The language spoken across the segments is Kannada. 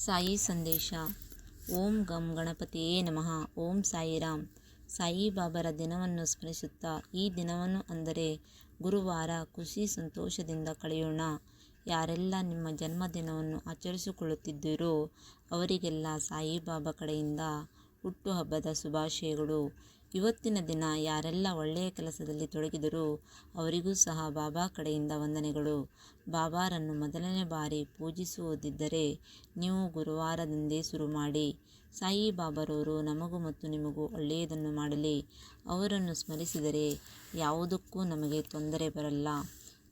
ಸಾಯಿ ಸಂದೇಶ. ಓಂ ಗಂ ಗಣಪತಿಯೇ ನಮಃ. ಓಂ ಸಾಯಿರಾಮ್. ಸಾಯಿಬಾಬಾರ ದಿನವನ್ನು ಸ್ಮರಿಸುತ್ತಾ ಈ ದಿನವನ್ನು ಅಂದರೆ ಗುರುವಾರ ಖುಷಿ ಸಂತೋಷದಿಂದ ಕಳೆಯೋಣ. ಯಾರೆಲ್ಲ ನಿಮ್ಮ ಜನ್ಮದಿನವನ್ನು ಆಚರಿಸಿಕೊಳ್ಳುತ್ತಿದ್ದೀರೋ ಅವರಿಗೆಲ್ಲ ಸಾಯಿಬಾಬಾ ಕಡೆಯಿಂದ ಹುಟ್ಟುಹಬ್ಬದ ಶುಭಾಶಯಗಳು. ಇವತ್ತಿನ ದಿನ ಯಾರೆಲ್ಲ ಒಳ್ಳೆಯ ಕೆಲಸದಲ್ಲಿ ತೊಡಗಿದರೋ ಅವರಿಗೂ ಸಹ ಬಾಬಾ ಕಡೆಯಿಂದ ವಂದನೆಗಳು. ಬಾಬಾರನ್ನು ಮೊದಲನೇ ಬಾರಿ ಪೂಜಿಸುವುದಿದ್ದರೆ ನೀವು ಗುರುವಾರದಿಂದೇ ಶುರು ಮಾಡಿ. ಸಾಯಿಬಾಬಾರವರು ನಮಗೂ ಮತ್ತು ನಿಮಗೂ ಒಳ್ಳೆಯದನ್ನು ಮಾಡಲಿ. ಅವರನ್ನು ಸ್ಮರಿಸಿದರೆ ಯಾವುದಕ್ಕೂ ನಮಗೆ ತೊಂದರೆ ಬರಲ್ಲ.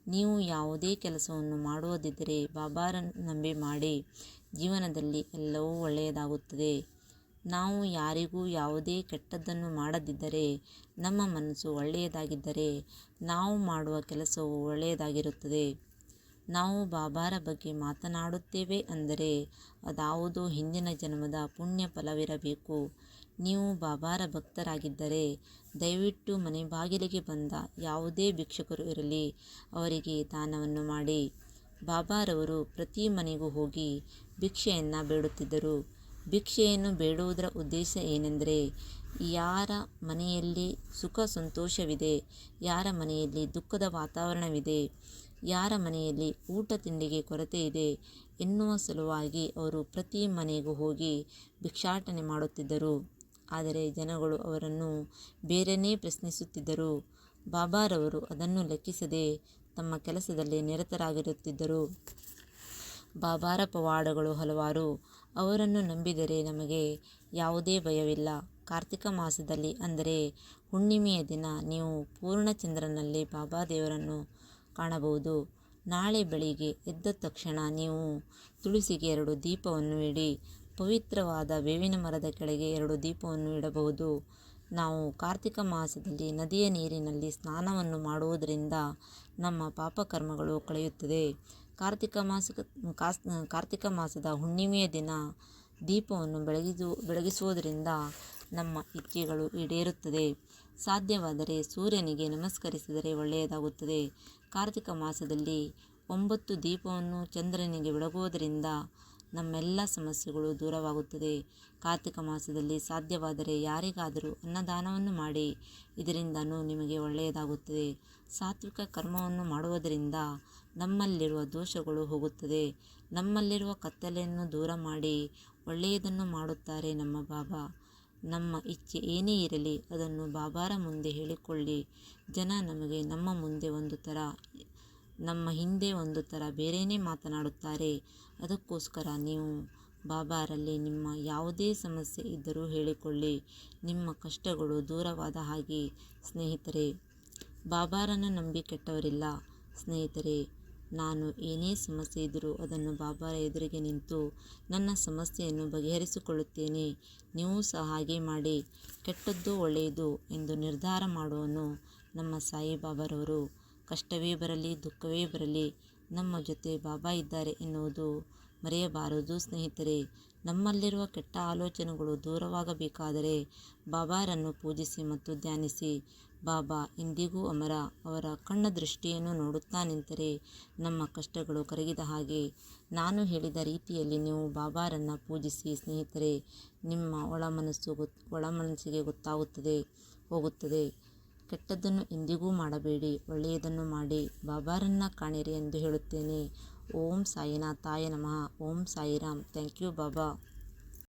ನೀವು ಯಾವುದೇ ಕೆಲಸವನ್ನು ಮಾಡುವುದಿದ್ದರೆ ಬಾಬಾರನ್ನು ನಂಬಿ ಮಾಡಿ. ಜೀವನದಲ್ಲಿ ಎಲ್ಲವೂ ಒಳ್ಳೆಯದಾಗುತ್ತದೆ. ನಾವು ಯಾರಿಗೂ ಯಾವುದೇ ಕೆಟ್ಟದ್ದನ್ನು ಮಾಡದಿದ್ದರೆ, ನಮ್ಮ ಮನಸ್ಸು ಒಳ್ಳೆಯದಾಗಿದ್ದರೆ ನಾವು ಮಾಡುವ ಕೆಲಸವು ಒಳ್ಳೆಯದಾಗಿರುತ್ತದೆ. ನಾವು ಬಾಬಾರ ಬಗ್ಗೆ ಮಾತನಾಡುತ್ತೇವೆ ಅಂದರೆ ಅದಾವುದೋ ಹಿಂದಿನ ಜನ್ಮದ ಪುಣ್ಯ ಫಲವಿರಬೇಕು. ನೀವು ಬಾಬಾರ ಭಕ್ತರಾಗಿದ್ದರೆ ದಯವಿಟ್ಟು ಮನೆ ಬಾಗಿಲಿಗೆ ಬಂದ ಯಾವುದೇ ಭಿಕ್ಷುಕರು ಇರಲಿ ಅವರಿಗೆ ದಾನವನ್ನು ಮಾಡಿ. ಬಾಬಾರವರು ಪ್ರತಿ ಮನೆಗೂ ಹೋಗಿ ಭಿಕ್ಷೆಯನ್ನು ಬೇಡುತ್ತಿದ್ದರು. ಭಿಕ್ಷೆಯನ್ನು ಬೇಡುವುದರ ಉದ್ದೇಶ ಏನೆಂದರೆ, ಯಾರ ಮನೆಯಲ್ಲಿ ಸುಖ ಸಂತೋಷವಿದೆ, ಯಾರ ಮನೆಯಲ್ಲಿ ದುಃಖದ ವಾತಾವರಣವಿದೆ, ಯಾರ ಮನೆಯಲ್ಲಿ ಊಟ ತಿಂಡಿಗೆ ಕೊರತೆ ಇದೆ ಎನ್ನುವ ಸಲುವಾಗಿ ಅವರು ಪ್ರತಿ ಮನೆಗೂ ಹೋಗಿ ಭಿಕ್ಷಾಟನೆ ಮಾಡುತ್ತಿದ್ದರು. ಆದರೆ ಜನಗಳು ಅವರನ್ನು ಬೇರೆಯೇ ಪ್ರಶ್ನಿಸುತ್ತಿದ್ದರು. ಬಾಬಾರವರು ಅದನ್ನು ಲೆಕ್ಕಿಸದೆ ತಮ್ಮ ಕೆಲಸದಲ್ಲಿ ನಿರತರಾಗಿರುತ್ತಿದ್ದರು. ಬಾಬಾರ ಪವಾಡಗಳು ಹಲವಾರು. ಅವರನ್ನು ನಂಬಿದರೆ ನಮಗೆ ಯಾವುದೇ ಭಯವಿಲ್ಲ. ಕಾರ್ತಿಕ ಮಾಸದಲ್ಲಿ ಅಂದರೆ ಹುಣ್ಣಿಮೆಯ ದಿನ ನೀವು ಪೂರ್ಣಚಂದ್ರನಲ್ಲಿ ಬಾಬಾ ದೇವರನ್ನು ಕಾಣಬಹುದು. ನಾಳೆ ಬೆಳಿಗ್ಗೆ ಎದ್ದ ತಕ್ಷಣ ನೀವು ತುಳಸಿಗೆ 2 ದೀಪವನ್ನು ಇಡಿ. ಪವಿತ್ರವಾದ ಬೇವಿನ ಮರದ ಕೆಳಗೆ 2 ದೀಪವನ್ನು ಇಡಬಹುದು. ನಾವು ಕಾರ್ತಿಕ ಮಾಸದಲ್ಲಿ ನದಿಯ ನೀರಿನಲ್ಲಿ ಸ್ನಾನವನ್ನು ಮಾಡುವುದರಿಂದ ನಮ್ಮ ಪಾಪಕರ್ಮಗಳು ಕಳೆಯುತ್ತದೆ. ಕಾರ್ತಿಕ ಮಾಸದ ಹುಣ್ಣಿಮೆಯ ದಿನ ದೀಪವನ್ನು ಬೆಳಗಿಸುವುದರಿಂದ ನಮ್ಮ ಇಚ್ಛೆಗಳು ಈಡೇರುತ್ತದೆ. ಸಾಧ್ಯವಾದರೆ ಸೂರ್ಯನಿಗೆ ನಮಸ್ಕರಿಸಿದರೆ ಒಳ್ಳೆಯದಾಗುತ್ತದೆ. ಕಾರ್ತಿಕ ಮಾಸದಲ್ಲಿ 9 ದೀಪವನ್ನು ಚಂದ್ರನಿಗೆ ಬೆಳಗುವುದರಿಂದ ನಮ್ಮೆಲ್ಲ ಸಮಸ್ಯೆಗಳು ದೂರವಾಗುತ್ತದೆ. ಕಾರ್ತಿಕ ಮಾಸದಲ್ಲಿ ಸಾಧ್ಯವಾದರೆ ಯಾರಿಗಾದರೂ ಅನ್ನದಾನವನ್ನು ಮಾಡಿ. ಇದರಿಂದನೂ ನಿಮಗೆ ಒಳ್ಳೆಯದಾಗುತ್ತದೆ. ಸಾತ್ವಿಕ ಕರ್ಮವನ್ನು ಮಾಡುವುದರಿಂದ ನಮ್ಮಲ್ಲಿರುವ ದೋಷಗಳು ಹೋಗುತ್ತದೆ. ನಮ್ಮಲ್ಲಿರುವ ಕತ್ತಲೆಯನ್ನು ದೂರ ಮಾಡಿ ಒಳ್ಳೆಯದನ್ನು ಮಾಡುತ್ತಾರೆ ನಮ್ಮ ಬಾಬಾ. ನಮ್ಮ ಇಚ್ಛೆ ಏನೇ ಇರಲಿ ಅದನ್ನು ಬಾಬಾರ ಮುಂದೆ ಹೇಳಿಕೊಳ್ಳಿ. ಜನ ನಮಗೆ ನಮ್ಮ ಮುಂದೆ ಒಂದು ಥರ, ನಮ್ಮ ಹಿಂದೆ ಒಂದು ಥರ ಬೇರೆಯೇ ಮಾತನಾಡುತ್ತಾರೆ. ಅದಕ್ಕೋಸ್ಕರ ನೀವು ಬಾಬಾರಲ್ಲಿ ನಿಮ್ಮ ಯಾವುದೇ ಸಮಸ್ಯೆ ಇದ್ದರೂ ಹೇಳಿಕೊಳ್ಳಿ. ನಿಮ್ಮ ಕಷ್ಟಗಳು ದೂರವಾದ ಹಾಗೆ. ಸ್ನೇಹಿತರೆ, ಬಾಬಾರನ್ನು ನಂಬಿ ಕೆಟ್ಟವರಿಲ್ಲ. ಸ್ನೇಹಿತರೆ, ನಾನು ಏನೇ ಸಮಸ್ಯೆ ಇದ್ದರೂ ಅದನ್ನು ಬಾಬಾರ ಎದುರಿಗೆ ನಿಂತು ನನ್ನ ಸಮಸ್ಯೆಯನ್ನು ಬಗೆಹರಿಸಿಕೊಳ್ಳುತ್ತೇನೆ. ನೀವು ಸಹ ಹಾಗೆ ಮಾಡಿ. ಕೆಟ್ಟದ್ದು ಒಳ್ಳೆಯದು ಎಂದು ನಿರ್ಧಾರ ಮಾಡುವನು ನಮ್ಮ ಸಾಯಿಬಾಬಾರವರು. ಕಷ್ಟವೇ ಬರಲಿ, ದುಃಖವೇ ಬರಲಿ, ನಮ್ಮ ಜೊತೆ ಬಾಬಾ ಇದ್ದಾರೆ ಎನ್ನುವುದು ಮರೆಯಬಾರದು. ಸ್ನೇಹಿತರೆ, ನಮ್ಮಲ್ಲಿರುವ ಕೆಟ್ಟ ಆಲೋಚನೆಗಳು ದೂರವಾಗಬೇಕಾದರೆ ಬಾಬಾರನ್ನು ಪೂಜಿಸಿ ಮತ್ತು ಧ್ಯಾನಿಸಿ. ಬಾಬಾ ಎಂದಿಗೂ ಅಮರ. ಅವರ ಕಣ್ಣ ದೃಷ್ಟಿಯನ್ನು ನೋಡುತ್ತಾ ನಿಂತರೆ ನಮ್ಮ ಕಷ್ಟಗಳು ಕರಗಿದ ಹಾಗೆ. ನಾನು ಹೇಳಿದ ರೀತಿಯಲ್ಲಿ ನೀವು ಬಾಬಾರನ್ನು ಪೂಜಿಸಿ ಸ್ನೇಹಿತರೆ. ನಿಮ್ಮ ಒಳಮನಸ್ಸಿಗೆ ಗೊತ್ತಾಗುತ್ತದೆ ಹೋಗುತ್ತದೆ. ಕೆಟ್ಟದ್ದನ್ನು ಎಂದಿಗೂ ಮಾಡಬೇಡಿ, ಒಳ್ಳೆಯದನ್ನು ಮಾಡಿ. ಬಾಬಾರನ್ನ ಕಾಣಿರಿ ಎಂದು ಹೇಳುತ್ತೇನೆ. ಓಂ ಸಾಯಿನಾಥಾಯ ನಮಃ. Om Sairam. Thank you Baba.